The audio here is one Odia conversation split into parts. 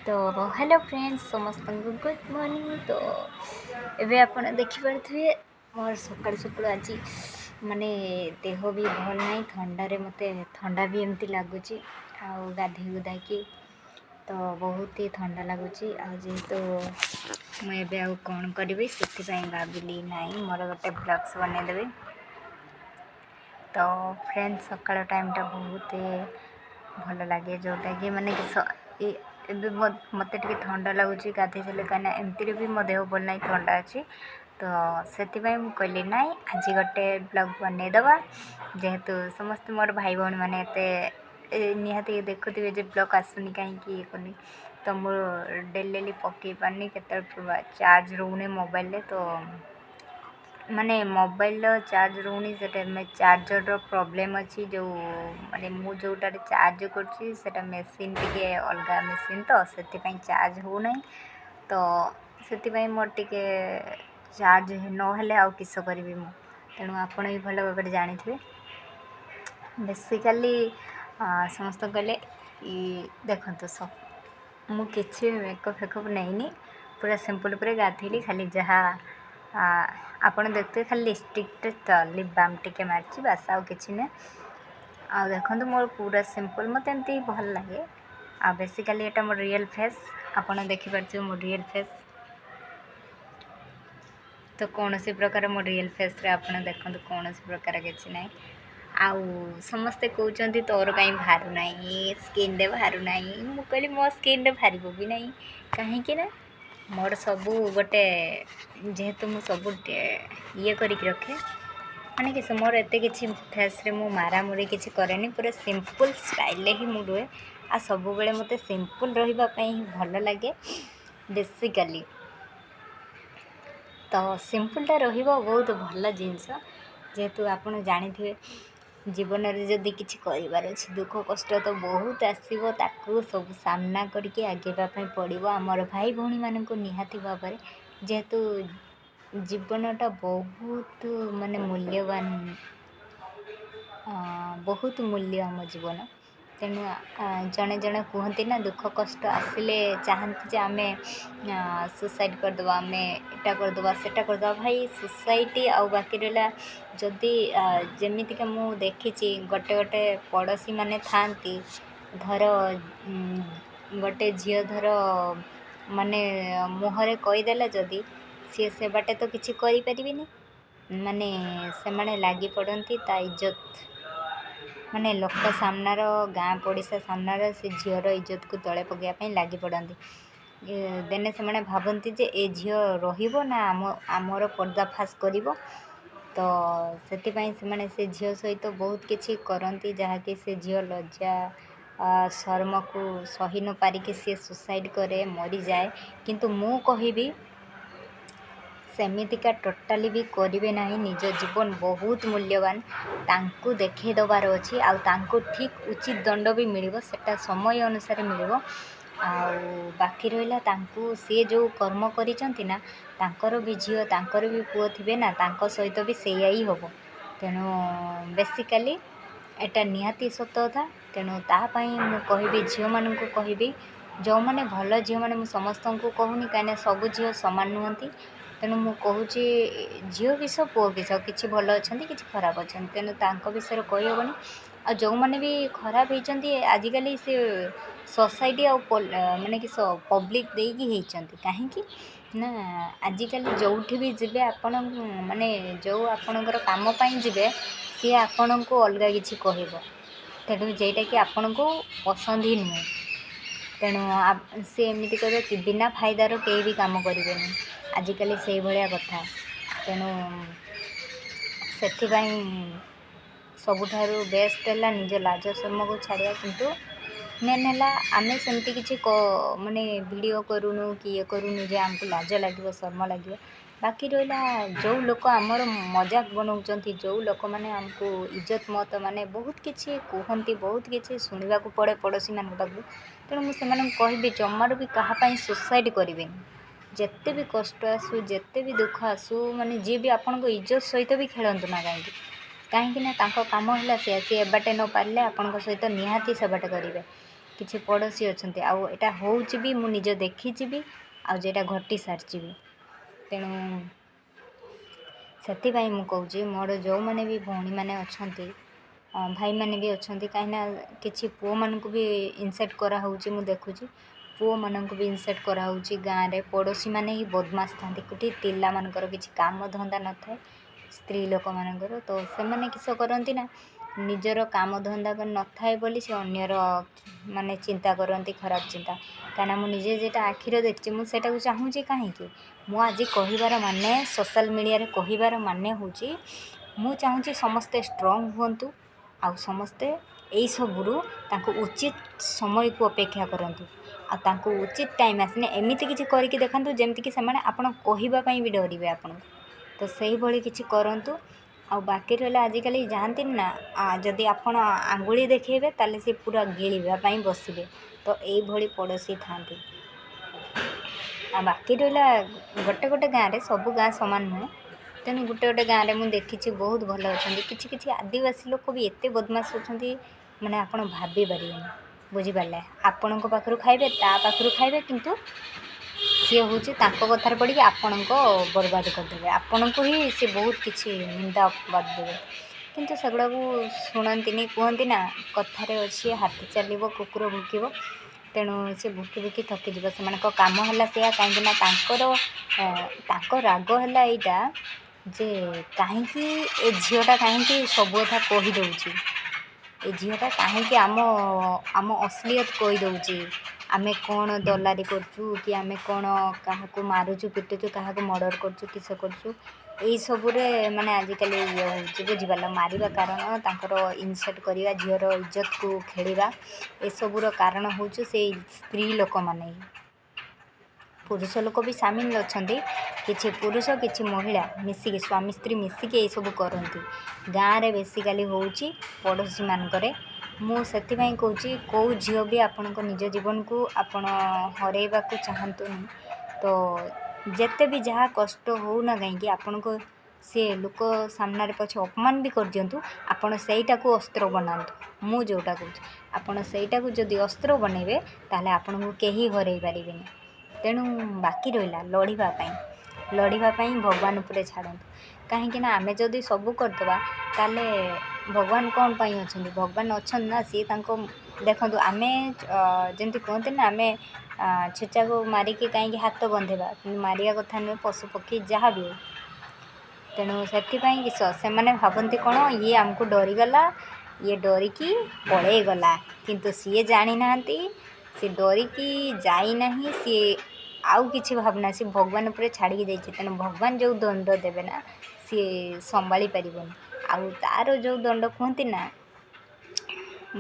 तो हेलो फ्रेंड्स समस्त गुड मॉर्निंग। तो एबे आप देखिपे मोर सकाल सकाल आज माने देह भी भल ना थंडारे मते थंडा भी एमती लगुच गाधे गुधा कि तो बहुत ही ठंडा लगुच जेहेतु मुझे आउ कौन करी से भाविली ना मोर गोटे ब्लग्स बनईदेवी। तो फ्रेंड्स सकाल टाइमटा बहुत भल लगे जोटा कि माने मत ठंडा लगुच गाधे सारे कहीं एमती भी मो देह भल ना ठंडा अच्छी। तो से कहली ना आज गोटे ब्लॉग बनईदवा जेहेतु समस्त मोर भाई भौणी मैंने निहाती देखुवे जो ब्लॉग आसुनी कहीं करनी तो मुझे डेली पकई पारनी के चार्ज रोने मोबाइल तो माने मोबाइल चार्ज रोनी से चार्जर प्रॉब्लम अच्छी जो माने मु जोटा चार्ज कर मेसीन टे अलग मेसीन तो से चार्ज हो ना तो से मोर टे चार्ज नहेले आउ किस करी मु तेणु आपण भी भल भाव जानी थे बेसिकाली समस्त कहले देखो सब मुझे मेकअप फेकअप नहीं पूरा सिंपल पूरा गाधेली खाली जहाँ आपड़ देखते खाली लिपस्टिक लिप बाम टे मार्ची बास आउ कि ना आ देखो मोर पूरा सिंपल मत एमती भल लगे आ बेसिकाली एटा मोर रियल फेस आपड़ देखिपे मोर रियल फेस तो कौन सी प्रकार मो रियल फेस रे आपड़ देखो कौन सी प्रकार किसी ना आउ समस्ते कहते तोर कहीं बाहर ना स्किन रे बाहर ना मुझे मो स्किन रे बाहर भी ना कहीं ना मोर सबू गोटे जेहेतु मु सब ये करके रखे माने कि मोर एत कि फेस रे मु मारामुरी किसी कैनि पूरा सिंपल स्टाइल ही मु रुए आ सब बेले मत सिंपल रही भल लगे बेसिकाली। तो सिंपलटा रहिबा बहुत भल जिनस जेहेतु आप जानी थे जीवन में जदि किसी कर दुख कष्ट तो बहुत आसो ताकू सब सामना करके आगेवाई पड़ो आमर भाई भौणी मानक निहाती भाव में जेहेतु जीवनटा बहुत माने मूल्यवान बहुत मूल्य आम जीवन तेणु जड़े जड़े कहते ना दुख कष्ट आसिले चाहती जे आम सुसाइड करदे आम एटा करदे सेटा करदे भाई सोसाइटी आउ बाकी रहा जदि जमीतिका मु देखी गोटे गोटे पड़ोशी माने थांती धर गोटे झील धर माने मुहरे कहीदेला जदि सी से बाटे तो किसी करें माने से माने लगी पड़ती ता इज्जत माने लोक सामनार गाँ पड़ोसा सामनार से झीर इज्जत को तले पकड़ापी लगी पड़ती देने से मैंने भावती जे ए झील रहा आमर पर्दाफाश कर तो से झील सहित बहुत किसी करती जहाँकि से झील लज्जा शर्म को सही न पारिकी सी सुसाइड करे मरी जाए किंतु मु कहि सेमितिका टोटाली भी करेंगे ना निज जीवन बहुत मूल्यवान तांकु देखे दबार अच्छी आउ ठीक उचित दंड भी मिल सेटा समय अनुसार मिल बाकी रहा सी जो कर्म करिना तांकर भी झील तांकर भी पुओ थे ना तांको सहित भी सेया ही हम तेणु बेसिकाली एटा निहाती सत कथा तेणु तापाई मु कहि झील मान कहि जो मैंने भल झील मैंने समस्त को कहूनी कहीं सब झील सामान नुहति तेणु मु कहूँ झील किस पुओ किस कि भल अच्छा कि खराब अच्छा तेणु तांको विषय कहीहबनी आ जो मैंने भी खराब होती आजिकल से सोसाइटी आ माने कि पब्लिक देकी कहीं ना आजिकल जो भी जीवे आपण माने जो आपणकर काम जीवे सी आपण को अलग किसी कह तेणु जेटा कि आपण को पसंद ही नुहे तेणु सी एमती कह कि बिना फायदार कहीं भी काम करें आजिकल से भाया कथा तेणु से सबुठारु बेस्ट है निज लाज शर्म को छाड़ा किंतु मेन है आम सेमती किसी माने वीडियो करूनु कि ये करूनु जे आमको लाज लगे शर्म लगे बाकी रहा जो लोक आमर मजाक बनाऊँच जो लोक मैंने आमको इज्जत मत माने बहुत किसी कहती बहुत किसी शुणा पड़े पड़ोशी मान पाक तेणु मुझे कहि जमार भी कहाँपाई सुसाइड करें जिते भी कष्ट आसू जिते भी दुख आसू माने जी भी आपण को इज्जत सहित भी खेलतु ना कहीं ना काम है सी बाटे न पारे आपण सहित निहाती से बाटे करेंगे କିଛି ପଡ଼ୋଶୀ ଅଛନ୍ତି, ଆଉ ଏଇଟା ହେଉଛି ବି, ମୁଁ ନିଜ ଦେଖିଛି ବି, ଆଉ ଯେଟା ଘଟି ସାରିଛି ବି। ତେଣୁ ସେଥିପାଇଁ ମୁଁ କହୁଛି ମୋର ଯେଉଁମାନେ ବି ଭଉଣୀମାନେ ଅଛନ୍ତି, ଭାଇମାନେ ବି ଅଛନ୍ତି, କାହିଁକିନା କିଛି ପୁଅମାନଙ୍କୁ ବି ଇନସଲ୍ଟ କରାହେଉଛି ମୁଁ ଦେଖୁଛି। ପୁଅମାନଙ୍କୁ ବି ଇନସଲ୍ଟ କରାହେଉଛି। ଗାଁରେ ପଡ଼ୋଶୀମାନେ ହିଁ ବଦମାସ ଥାନ୍ତି। କୋଉଠି ପିଲାମାନଙ୍କର କିଛି କାମ ଧନ୍ଦା ନଥାଏ, ସ୍ତ୍ରୀ ଲୋକମାନଙ୍କର, ତ ସେମାନେ କିସ କରନ୍ତି ନା ନିଜର କାମ ଧନ୍ଦା ନଥାଏ ବୋଲି ସେ ଅନ୍ୟର ମାନେ ଚିନ୍ତା କରନ୍ତି, ଖରାପ ଚିନ୍ତା। କାହିଁକିନା ମୁଁ ନିଜେ ଯେଟା ଆଖିରେ ଦେଖିଛି, ମୁଁ ସେଇଟାକୁ ଚାହୁଁଛି। କାହିଁକି ମୁଁ ଆଜି କହିବାର ମାନେ, ସୋସିଆଲ୍ ମିଡ଼ିଆରେ କହିବାର ମାନେ ହେଉଛି, ମୁଁ ଚାହୁଁଛି ସମସ୍ତେ ଷ୍ଟ୍ରଙ୍ଗ ହୁଅନ୍ତୁ, ଆଉ ସମସ୍ତେ ଏଇସବୁରୁ ତାଙ୍କୁ ଉଚିତ ସମୟକୁ ଅପେକ୍ଷା କରନ୍ତୁ, ଆଉ ତାଙ୍କୁ ଉଚିତ ଟାଇମ୍ ଆସିନେ ଏମିତି କିଛି କରିକି ଦେଖାନ୍ତୁ ଯେମିତିକି ସେମାନେ ଆପଣ କହିବା ପାଇଁ ବି ଡରିବେ ଆପଣଙ୍କୁ। ତ ସେଇଭଳି କିଛି କରନ୍ତୁ। ଆଉ ବାକି ରହିଲା, ଆଜିକାଲି ଯାଆନ୍ତିନି ନା, ଯଦି ଆପଣ ଆଙ୍ଗୁଳି ଦେଖେଇବେ ତାହେଲେ ସେ ପୁରା ଗିଳିବା ପାଇଁ ବସିବେ। ତ ଏଇଭଳି ପଡ଼ୋଶୀ ଥାନ୍ତି। ଆଉ ବାକି ରହିଲା, ଗୋଟେ ଗୋଟେ ଗାଁରେ, ସବୁ ଗାଁ ସମାନ ନୁହେଁ। ତେଣୁ ଗୋଟେ ଗୋଟେ ଗାଁରେ ମୁଁ ଦେଖିଛି ବହୁତ ଭଲ ଅଛନ୍ତି। କିଛି କିଛି ଆଦିବାସୀ ଲୋକ ବି ଏତେ ବଦମାସ ଅଛନ୍ତି, ମାନେ ଆପଣ ଭାବି ପାରିବେନି। ବୁଝିପାରିଲେ? ଆପଣଙ୍କ ପାଖରୁ ଖାଇବେ, ତା ପାଖରୁ ଖାଇବେ, କିନ୍ତୁ ସିଏ ହେଉଛି ତାଙ୍କ କଥାରେ ପଡ଼ିକି ଆପଣଙ୍କ ବର୍ବାଦ କରିଦେବେ। ଆପଣଙ୍କୁ ହିଁ ସେ ବହୁତ କିଛି ନିନ୍ଦା ଅପବାଦ ଦେବେ, କିନ୍ତୁ ସେଗୁଡ଼ାକୁ ଶୁଣନ୍ତିନି। କୁହନ୍ତି ନା, କଥାରେ ଅଛି, ହାତୀ ଚାଲିବ କୁକୁର ଭୁକିବ। ତେଣୁ ସେ ଭୁକି ଭୁକି ଥକିଯିବ। ସେମାନଙ୍କ କାମ ହେଲା ସେଇଆ। କାହିଁକିନା ତାଙ୍କ ରାଗ ହେଲା ଏଇଟା ଯେ କାହିଁକି ଏ ଝିଅଟା କାହିଁକି ସବୁ କଥା କହିଦେଉଛି, ଏ ଝିଅଟା କାହିଁକି ଆମ ଅଶ୍ଳୀୟତ କହିଦେଉଛି, ଆମେ କ'ଣ ଦଲାରି କରୁଛୁ, କି ଆମେ କ'ଣ କାହାକୁ ମାରୁଛୁ ପିଟୁଛୁ, କାହାକୁ ମର୍ଡ଼ର କରୁଛୁ, କିସ କରୁଛୁ, ଏଇସବୁରେ ମାନେ ଆଜିକାଲି ଇଏ ହେଉଛି। ବୁଝିପାରିଲ? ମାରିବା କାରଣ ତାଙ୍କର ଇନସଲ୍ଟ କରିବା, ଝିଅର ଇଜ୍ଜତକୁ ଖେଳିବା, ଏସବୁର କାରଣ ହେଉଛି ସେଇ ସ୍ତ୍ରୀ ଲୋକମାନେ। ପୁରୁଷ ଲୋକ ବି ସାମିଲ ଅଛନ୍ତି, କିଛି ପୁରୁଷ କିଛି ମହିଳା ମିଶିକି, ସ୍ୱାମୀ ସ୍ତ୍ରୀ ମିଶିକି ଏଇସବୁ କରନ୍ତି। ଗାଁରେ ବେସିକାଲି ହେଉଛି, ପଡ଼ୋଶୀମାନଙ୍କରେ। ମୁଁ ସେଥିପାଇଁ କହୁଛି, କେଉଁ ଝିଅ ବି ଆପଣଙ୍କ ନିଜ ଜୀବନକୁ ଆପଣ ହରେଇବାକୁ ଚାହାନ୍ତୁନି। ତ ଯେତେ ବି ଯାହା କଷ୍ଟ ହେଉନା କାହିଁକି, ଆପଣଙ୍କୁ ସେ ଲୋକ ସାମ୍ନାରେ ପଛେ ଅପମାନ ବି କରିଦିଅନ୍ତୁ, ଆପଣ ସେଇଟାକୁ ଅସ୍ତ୍ର ବନାନ୍ତୁ। ମୁଁ ଯେଉଁଟା କହୁଛି, ଆପଣ ସେଇଟାକୁ ଯଦି ଅସ୍ତ୍ର ବନେଇବେ ତାହେଲେ ଆପଣଙ୍କୁ କେହି ହରେଇ ପାରିବେନି। ତେଣୁ ବାକି ରହିଲା ଲଢ଼ିବା ପାଇଁ ଭଗବାନ ଉପରେ ଛାଡ଼ନ୍ତୁ। କାହିଁକିନା ଆମେ ଯଦି ସବୁ କରିଦେବା ତାହେଲେ ଭଗବାନ କ'ଣ ପାଇଁ ଅଛନ୍ତି? ଭଗବାନ ଅଛନ୍ତି ନା, ସିଏ ତାଙ୍କ ଦେଖନ୍ତୁ, ଆମେ ଯେମିତି କୁହନ୍ତି ନା, ଆମେ ଛେଚାକୁ ମାରିକି କାହିଁକି ହାତ ଗନ୍ଧେଇବା, କିନ୍ତୁ ମାରିବା କଥା ନୁହେଁ ପଶୁପକ୍ଷୀ ଯାହା ବି ହଉ। ତେଣୁ ସେଥିପାଇଁ କିସ ସେମାନେ ଭାବନ୍ତି କ'ଣ, ଇଏ ଆମକୁ ଡରିଗଲା, ଇଏ ଡରିକି ପଳେଇଗଲା, କିନ୍ତୁ ସିଏ ଜାଣିନାହାନ୍ତି ସିଏ ଡରିକି ଯାଇନାହିଁ, ସିଏ ଆଉ କିଛି ଭାବନା, ସିଏ ଭଗବାନ ଉପରେ ଛାଡ଼ିକି ଯାଇଛି। ତେଣୁ ଭଗବାନ ଯେଉଁ ଦଣ୍ଡ ଦେବେ ନା, ସିଏ ସମ୍ଭାଳି ପାରିବନି। ଆଉ ତା'ର ଯେଉଁ ଦଣ୍ଡ କୁହନ୍ତି ନା,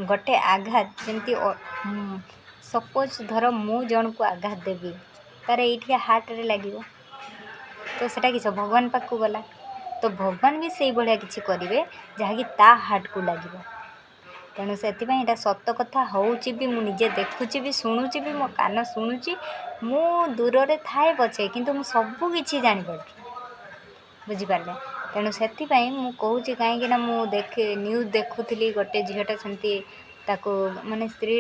ଗୋଟେ ଆଘାତ, ଯେମିତି ସପୋଜ୍ ଧର ମୁଁ ଜଣକୁ ଆଘାତ ଦେବି, ତା'ର ଏଇଠିକା ହାର୍ଟରେ ଲାଗିବ, ତ ସେଟା କିସ ଭଗବାନ ପାଖକୁ ଗଲା। ତ ଭଗବାନ ବି ସେଇଭଳିଆ କିଛି କରିବେ ଯାହାକି ତା ହାର୍ଟକୁ ଲାଗିବ। ତେଣୁ ସେଥିପାଇଁ ଏଇଟା ସତ କଥା ହେଉଛି ବି, ମୁଁ ନିଜେ ଦେଖୁଛି ବି, ଶୁଣୁଛି ବି, ମୋ କାନ ଶୁଣୁଛି। ମୁଁ ଦୂରରେ ଥାଏ ପଛେ, କିନ୍ତୁ ମୁଁ ସବୁ କିଛି ଜାଣିପାରୁଛି। ବୁଝିପାରିଲେ? ତେଣୁ ସେଥିପାଇଁ ମୁଁ କହୁଛି, କାହିଁକିନା ମୁଁ ନ୍ୟୁଜ୍ ଦେଖୁଥିଲି, ଗୋଟେ ଝିଅଟା ସେମିତି ତାକୁ ମାନେ ସ୍ତ୍ରୀ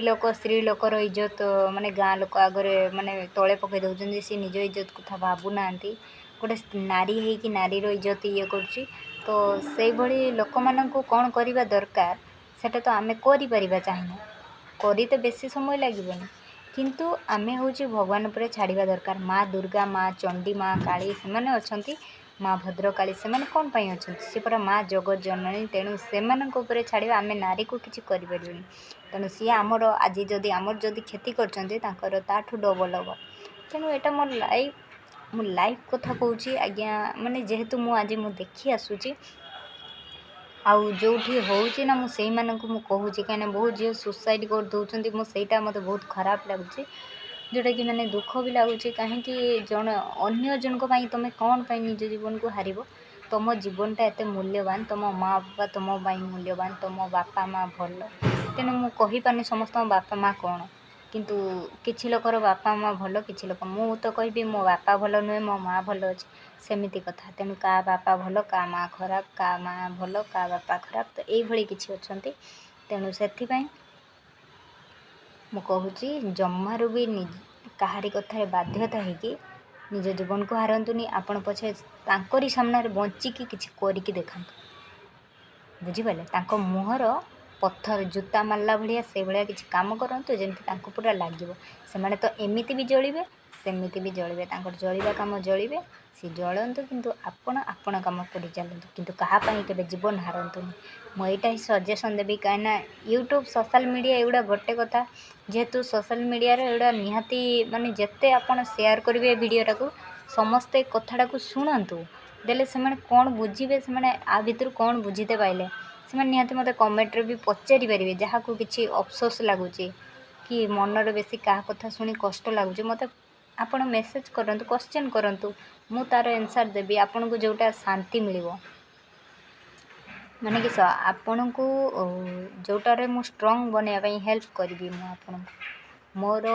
ଲୋକର ଇଜ୍ଜତ ମାନେ ଗାଁ ଲୋକ ଆଗରେ ମାନେ ତଳେ ପକାଇ ଦେଉଛନ୍ତି। ସେ ନିଜ ଇଜ୍ଜତ କଥା ଭାବୁନାହାନ୍ତି। ଗୋଟେ ନାରୀ ହେଇକି ନାରୀର ଇଜ୍ଜତ ଇଏ କରୁଛି। ତ ସେଇଭଳି ଲୋକମାନଙ୍କୁ କ'ଣ କରିବା ଦରକାର, ସେଟା ତ ଆମେ କରିପାରିବା ଚାହିଁଲେ, କରିତେ ବେଶୀ ସମୟ ଲାଗିବନି, କିନ୍ତୁ ଆମେ ହେଉଛି ଭଗବାନ ଉପରେ ଛାଡ଼ିବା ଦରକାର। ମା ଦୁର୍ଗା, ମା ଚଣ୍ଡୀ, ମା କାଳୀ, ସେମାନେ ଅଛନ୍ତି। ମା ଭଦ୍ରକାଳୀ, ସେମାନେ କ'ଣ ପାଇଁ ଅଛନ୍ତି? ସେ ପୁରା ମା ଜଗତ ଜନନୀ। ତେଣୁ ସେମାନଙ୍କ ଉପରେ ଛାଡ଼ିବା, ଆମେ ନାରୀକୁ କିଛି କରିପାରିବୁନି। ତେଣୁ ସିଏ ଆମର ଆମର ଯଦି କ୍ଷତି କରିଛନ୍ତି, ତାଙ୍କର ତାଠୁ ଡବଲ୍ ହେବ। ତେଣୁ ଏଇଟା ମୁଁ ଲାଇଫ୍ କଥା କହୁଛି ଆଜ୍ଞା। ମାନେ ଯେହେତୁ ମୁଁ ଦେଖି ଆସୁଛି, ଆଉ ଯେଉଁଠି ହେଉଛି ନା, ମୁଁ ସେଇମାନଙ୍କୁ ମୁଁ କହୁଛି। କାହିଁକିନା ବହୁତ ଝିଅ ସୁସାଇଡ଼୍ କରିଦେଉଛନ୍ତି। ସେଇଟା ମୋତେ ବହୁତ ଖରାପ ଲାଗୁଛି, ଯେଉଁଟାକି ମାନେ ଦୁଃଖ ବି ଲାଗୁଛି। କାହିଁକି ଅନ୍ୟ ଜଣଙ୍କ ପାଇଁ ତୁମେ କ'ଣ ପାଇଁ ନିଜ ଜୀବନକୁ ହାରିବ? ତୁମ ଜୀବନଟା ଏତେ ମୂଲ୍ୟବାନ, ତୁମ ମା ବାପା ତୁମ ପାଇଁ ମୂଲ୍ୟବାନ, ତୁମ ବାପା ମା ଭଲ। ତେଣୁ ମୁଁ କହିପାରୁନି ସମସ୍ତଙ୍କ ବାପା ମା କ'ଣ, କିନ୍ତୁ କିଛି ଲୋକର ବାପା ମା ଭଲ, କିଛି ଲୋକ, ମୁଁ ତ କହିବି ମୋ ବାପା ଭଲ ନୁହେଁ, ମୋ ମା ଭଲ ଅଛି, ସେମିତି କଥା। ତେଣୁ କାହା ବାପା ଭଲ, କାହା ମା ଖରାପ, କାହା ମା ଭଲ, କାହା ବାପା ଖରାପ, ତ ଏଇଭଳି କିଛି ଅଛନ୍ତି। ତେଣୁ ସେଥିପାଇଁ ମୁଁ କହୁଛି ଜମାରୁ ବି କାହାରି କଥାରେ ବାଧ୍ୟତା ହେଇକି ନିଜ ଜୀବନକୁ ହାରନ୍ତୁନି। ଆପଣ ପଛେ ତାଙ୍କରି ସାମ୍ନାରେ ବଞ୍ଚିକି କିଛି କରିକି ଦେଖାନ୍ତୁ। ବୁଝିପାରିଲେ? ତାଙ୍କ ମୁହଁର ପଥର ଜୋତା ମାରିଲା ଭଳିଆ ସେଇଭଳିଆ କିଛି କାମ କରନ୍ତୁ ଯେମିତି ତାଙ୍କୁ ପୁରା ଲାଗିବ। ସେମାନେ ତ ଏମିତି ବି ଜଳିବେ, ସେମିତି ବି ଜଳିବେ। ତାଙ୍କର ଜଳିବା କାମ ଜଳିବେ, ସେ ଜଳନ୍ତୁ, କିନ୍ତୁ ଆପଣ ଆପଣ କାମ କରି ଚାଲନ୍ତୁ। କିନ୍ତୁ କାହା ପାଇଁ କେବେ ଜୀବନ ହାରନ୍ତୁନି। ମୁଁ ଏଇଟା ହିଁ ସଜେସନ୍ ଦେବି। କାହିଁକିନା ୟୁଟ୍ୟୁବ୍, ସୋସିଆଲ୍ ମିଡ଼ିଆ ଏଗୁଡ଼ା ଗୋଟେ କଥା। ଯେହେତୁ ସୋସିଆଲ୍ ମିଡ଼ିଆରେ ଏଗୁଡ଼ା ନିହାତି ମାନେ ଯେତେ ଆପଣ ସେୟାର କରିବେ ଏ ଭିଡ଼ିଓଟାକୁ, ସମସ୍ତେ କଥାଟାକୁ ଶୁଣନ୍ତୁ। ଦେଲେ ସେମାନେ କ'ଣ ବୁଝିବେ, ସେମାନେ ଆ ଭିତରୁ କ'ଣ ବୁଝିତେ ପାଇଲେ, ସେମାନେ ନିହାତି ମୋତେ କମେଣ୍ଟରେ ବି ପଚାରି ପାରିବେ। ଯାହାକୁ କିଛି ଅଫସୋସ ଲାଗୁଛି କି ମନରେ ବେଶୀ କାହା କଥା ଶୁଣି କଷ୍ଟ ଲାଗୁଛି, ମୋତେ ଆପଣ ମେସେଜ୍ କରନ୍ତୁ, କ୍ୱେଶ୍ଚନ୍ କରନ୍ତୁ, ମୁଁ ତା'ର ଆନ୍ସର୍ ଦେବି। ଆପଣଙ୍କୁ ଯେଉଁଟା ଶାନ୍ତି ମିଳିବ, ମାନେ କିସ ଆପଣଙ୍କୁ ଯେଉଁଟାରେ ମୁଁ ଷ୍ଟ୍ରଙ୍ଗ ବନେଇବା ପାଇଁ ହେଲ୍ପ କରିବି ମୁଁ ଆପଣଙ୍କୁ। ମୋର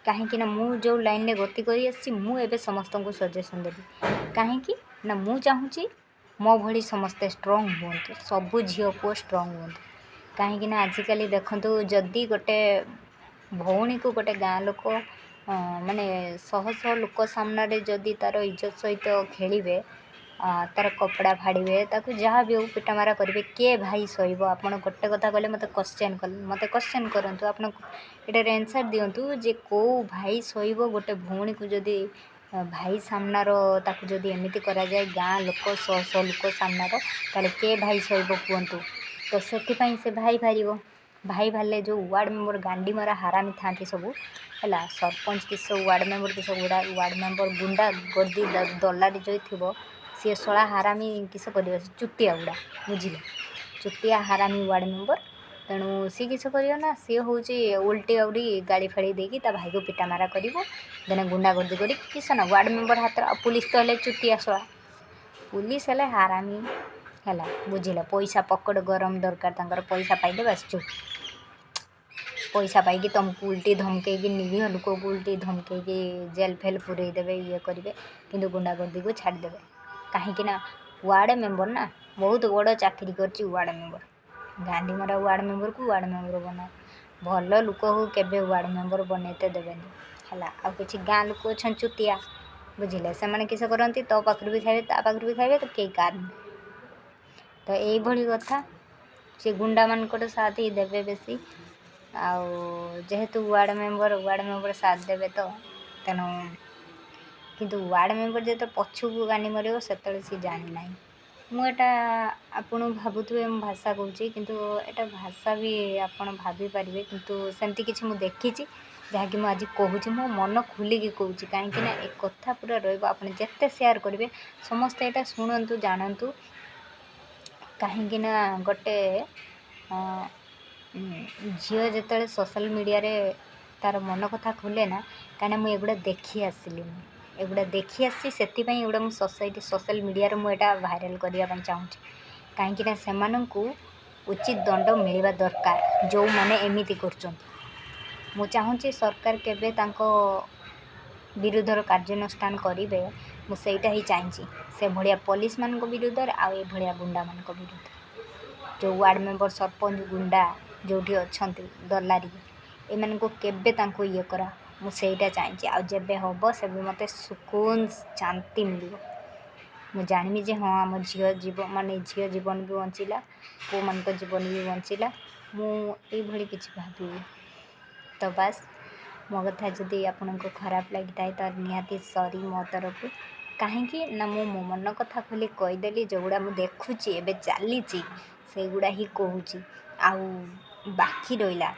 କାହିଁକି ନା ମୁଁ ଯେଉଁ ଲାଇନ୍ରେ ଗତି କରି ଆସିଛି, ମୁଁ ଏବେ ସମସ୍ତଙ୍କୁ ସଜେସନ୍ ଦେବି। କାହିଁକି ନା ମୁଁ ଚାହୁଁଛି ମୋ ଭଳି ସମସ୍ତେ ଷ୍ଟ୍ରଙ୍ଗ ହୁଅନ୍ତୁ, ସବୁ ଝିଅ ପୁଅ ଷ୍ଟ୍ରଙ୍ଗ ହୁଅନ୍ତୁ। କାହିଁକିନା ଆଜିକାଲି ଦେଖନ୍ତୁ, ଯଦି ଗୋଟେ ଭଉଣୀକୁ ଗୋଟେ ଗାଁ ଲୋକ ମାନେ ଶହ ଶହ ଲୋକ ସାମ୍ନାରେ ଯଦି ତା'ର ଇଜ୍ଜତ ସହିତ ଖେଳିବେ, ତା'ର କପଡ଼ା ଫାଡ଼ିବେ, ତାକୁ ଯାହା ବି ହଉ ପିଟାମାରା କରିବେ, କିଏ ଭାଇ ସହିବ? ଆପଣ ଗୋଟେ କଥା କହିଲେ ମୋତେ କ୍ୱେଶ୍ଚନ୍ କରନ୍ତୁ। ଆପଣ ଏଟାରେ ଆନ୍ସର୍ ଦିଅନ୍ତୁ ଯେ କେଉଁ ଭାଇ ସହିବ ଗୋଟେ ଭଉଣୀକୁ ଯଦି ଭାଇ ସାମ୍ନାର ତାକୁ ଯଦି ଏମିତି କରାଯାଏ, ଗାଁ ଲୋକ ଶହ ଶହ ଲୋକ ସାମ୍ନାର, ତାହେଲେ କିଏ ଭାଇ ସହିବ କୁହନ୍ତୁ? ତ ସେଥିପାଇଁ ସେ ଭାଇ ବାହାରିବ। ଭାଇ ବାହାରିଲେ ଯେଉଁ ୱାର୍ଡ଼ ମେମ୍ବର ଗାଣ୍ଡି ମରା ହାରାମି ଥାଆନ୍ତି ସବୁ ହେଲା, ସରପଞ୍ଚ କିସ, ୱାର୍ଡ଼ ମେମ୍ବର କିସ, ୱାର୍ଡ଼ ମେମ୍ବର ଗୁଣ୍ଡା ଗର୍ଦି ଦଲାରି ଯେଉଁ ଥିବ, ସିଏ ଶଳା ହାରାମି କିସ କରିବ? ଚୁତିଆ ଗୁଡ଼ା, ବୁଝିଲେ? ଚୁତିଆ ହାରାମି ୱାର୍ଡ଼ ମେମ୍ବର। ତେଣୁ ସିଏ କିସ କରିବ ନା, ସିଏ ହେଉଛି ଓଲଟି ଆଉରି ଗାଳି ଫାଳି ଦେଇକି ତା ଭାଇକୁ ପିଟାମାରା କରିବ। ଦେନେ ଗୁଣ୍ଡାଗର୍ଦି କରି କିସ ନା ୱାର୍ଡ଼ ମେମ୍ବର ହାତରେ। ଆଉ ପୁଲିସ ତ ହେଲେ ଚୁତିଆ ଶଳା, ପୁଲିସ ହେଲେ ହାରାମି ହେଲା, ବୁଝିଲେ? ପଇସା ପକଡ଼ ଗରମ ଦରକାର ତାଙ୍କର, ପଇସା ପାଇଲେ ବାସ୍ ଚୁପ୍। ପଇସା ପାଇକି ତୁମକୁ ଉଲ୍ଟି ଧମକେଇକି, ନିରୀହ ଲୋକକୁ ଉଲ୍ଟି ଧମକେଇକି ଜେଲ୍ ଫେଲ୍ ପୁରେଇ ଦେବେ, ଇଏ କରିବେ, କିନ୍ତୁ ଗୁଣ୍ଡାଗର୍ଦିକୁ ଛାଡ଼ିଦେବେ। କାହିଁକି ନା ୱାର୍ଡ଼ ମେମ୍ବର ନା, ବହୁତ ବଡ଼ ଚାକିରି କରିଛି ୱାର୍ଡ଼ ମେମ୍ବର। ଗାଣ୍ଡି ମରା ୱାର୍ଡ଼ ମେମ୍ବରକୁ ୱାର୍ଡ଼ ମେମ୍ବର ବନାଅ। ଭଲ ଲୋକକୁ କେବେ ୱାର୍ଡ଼ ମେମ୍ବର ବନେଇତେ ଦେବେନି ହେଲା। ଆଉ କିଛି ଗାଁ ଲୋକ ଅଛନ୍ତି ଚୁତିଆ, ବୁଝିଲେ? ସେମାନେ କିସ କରନ୍ତି, ତୋ ପାଖରୁ ବି ଖାଇବେ, ତା ପାଖରୁ ବି ଖାଇବେ, ତ କେହି କାହାର ନାହିଁ। ତ ଏଇଭଳି କଥା, ସେ ଗୁଣ୍ଡାମାନଙ୍କର ସାଥ ହିଁ ଦେବେ ବେଶୀ। ଆଉ ଯେହେତୁ ୱାର୍ଡ଼ ମେମ୍ବର ସାଥ ଦେବେ, ତ ତେଣୁ କିନ୍ତୁ ୱାର୍ଡ଼ ମେମ୍ବର ଯେତେବେଳେ ପଛକୁ ଗାଣ୍ଡି ମରିବ, ସେତେବେଳେ ସିଏ ଜାଣିନାହିଁ। ମୁଁ ଏଇଟା ଆପଣ ଭାବୁଥିବେ ମୁଁ ଭାଷା କହୁଛି, କିନ୍ତୁ ଏଇଟା ଭାଷା ବି ଆପଣ ଭାବିପାରିବେ, କିନ୍ତୁ ସେମିତି କିଛି ମୁଁ ଦେଖିଛି ଯାହାକି ମୁଁ ଆଜି କହୁଛି। ମୋ ମନ ଖୋଲିକି କହୁଛି, କାହିଁକିନା ଏ କଥା ପୁରା ରହିବ। ଆପଣ ଯେତେ ସେୟାର କରିବେ, ସମସ୍ତେ ଏଇଟା ଶୁଣନ୍ତୁ, ଜାଣନ୍ତୁ। କାହିଁକିନା ଗୋଟେ ଝିଅ ଯେତେବେଳେ ସୋସିଆଲ୍ ମିଡ଼ିଆରେ ତା'ର ମନ କଥା ଖୋଲେ ନା, କାହିଁକିନା ମୁଁ ଏଗୁଡ଼ା ଦେଖି ଆସିଛି, ସେଥିପାଇଁ ଏଗୁଡ଼ା ମୁଁ ସୋସିଆଲ୍ ମିଡ଼ିଆରେ ମୁଁ ଏଇଟା ଭାଇରାଲ୍ କରିବା ପାଇଁ ଚାହୁଁଛି। କାହିଁକିନା ସେମାନଙ୍କୁ ଉଚିତ ଦଣ୍ଡ ମିଳିବା ଦରକାର, ଯେଉଁମାନେ ଏମିତି କରୁଛନ୍ତି। ମୁଁ ଚାହୁଁଛି ସରକାର କେବେ ତାଙ୍କ ବିରୁଦ୍ଧର କାର୍ଯ୍ୟାନୁଷ୍ଠାନ କରିବେ, ମୁଁ ସେଇଟା ହିଁ ଚାହିଁଛି। ସେଭଳିଆ ପୋଲିସମାନଙ୍କ ବିରୁଦ୍ଧରେ ଆଉ ଏଭଳିଆ ଗୁଣ୍ଡାମାନଙ୍କ ବିରୁଦ୍ଧରେ। ଯେଉଁ ୱାର୍ଡ଼ ମେମ୍ବର, ସରପଞ୍ଚ, ଗୁଣ୍ଡା ଯେଉଁଠି ଅଛନ୍ତି, ଦଲାରି, ଏମାନଙ୍କୁ କେବେ ତାଙ୍କୁ ଇଏ କରା, ମୁଁ ସେଇଟା ଚାହିଁଛି। ଆଉ ଯେବେ ହେବ, ସେବେ ମୋତେ ସୁକୁନ ଶାନ୍ତି ମିଳିବ। ମୁଁ ଜାଣିବି ଯେ ହଁ, ଆମ ଝିଅ ଜୀବନ ବି ବଞ୍ଚିଲା, ପୁଅମାନଙ୍କ ଜୀବନ ବି ବଞ୍ଚିଲା। ମୁଁ ଏଇଭଳି କିଛି ଭାବିବି। ତ ବାସ୍, ମୋ କଥା ଯଦି ଆପଣଙ୍କୁ ଖରାପ ଲାଗିଥାଏ, ତ ନିହାତି ସରି ମୋ ତରଫରୁ। କାହିଁକି ନା ମୁଁ ମୋ ମନ କଥା ଖୋଲି କହିଦେଲି। ଯେଉଁଗୁଡ଼ା ମୁଁ ଦେଖୁଛି, ଏବେ ଚାଲିଛି, ସେଇଗୁଡ଼ା ହିଁ କହୁଛି। ଆଉ ବାକି ରହିଲା,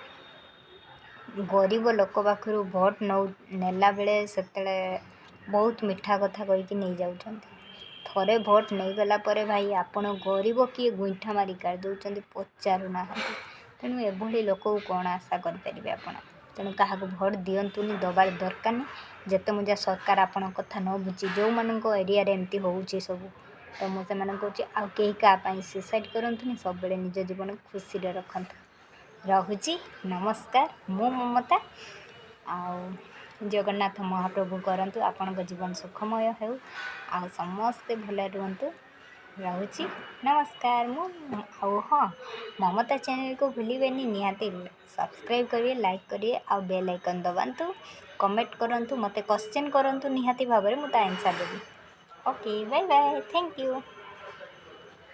ଗରିବ ଲୋକ ପାଖରୁ ଭୋଟ୍ ନେଲା ବେଳେ ସେତେବେଳେ ବହୁତ ମିଠା କଥା କହିକି ନେଇଯାଉଛନ୍ତି। ଥରେ ଭୋଟ୍ ନେଇଗଲା ପରେ ଭାଇ, ଆପଣ ଗରିବ କିଏ ଗୁଇଁଠା ମାରି କାଢ଼ି ଦେଉଛନ୍ତି, ପଚାରୁନାହାନ୍ତି। ତେଣୁ ଏଭଳି ଲୋକକୁ କ'ଣ ଆଶା କରିପାରିବେ ଆପଣ? ତେଣୁ କାହାକୁ ଭୋଟ୍ ଦିଅନ୍ତୁନି, ଦେବାର ଦରକାର ନାହିଁ। ଯେତେ ମୁଁ ଯା ସରକାର ଆପଣଙ୍କ କଥା ନ ବୁଝି, ଯେଉଁମାନଙ୍କ ଏରିଆରେ ଏମିତି ହେଉଛି ସବୁ, ତ ମୁଁ ସେମାନଙ୍କୁ କହୁଛି, ଆଉ କେହି କାହା ପାଇଁ ସୁସାଇଡ଼୍ କରନ୍ତୁନି। ସବୁବେଳେ ନିଜ ଜୀବନକୁ ଖୁସିରେ ରଖନ୍ତୁ। ରହୁଛି, ନମସ୍କାର। ମୁଁ ମମତା। ଆଉ ଜଗନ୍ନାଥ ମହାପ୍ରଭୁ କରନ୍ତୁ ଆପଣଙ୍କ ଜୀବନ ସୁଖମୟ ହେଉ, ଆଉ ସମସ୍ତେ ଭଲରେ ରୁହନ୍ତୁ। ରହୁଛି ନମସ୍କାର। ଆଉ ହଁ, ମମତା ଚ୍ୟାନେଲକୁ ଭୁଲିବେନି, ନିହାତି ସବସ୍କ୍ରାଇବ୍ କରିବେ, ଲାଇକ୍ କରିବେ ଆଉ ବେଲ୍ ଆଇକନ୍ ଦବାନ୍ତୁ। କମେଣ୍ଟ କରନ୍ତୁ, ମୋତେ କ୍ୱେଶ୍ଚନ୍ କରନ୍ତୁ, ନିହାତି ଭାବରେ ମୁଁ ତା ଆନ୍ସର୍ ଦେବି। Okay, bye bye, thank you.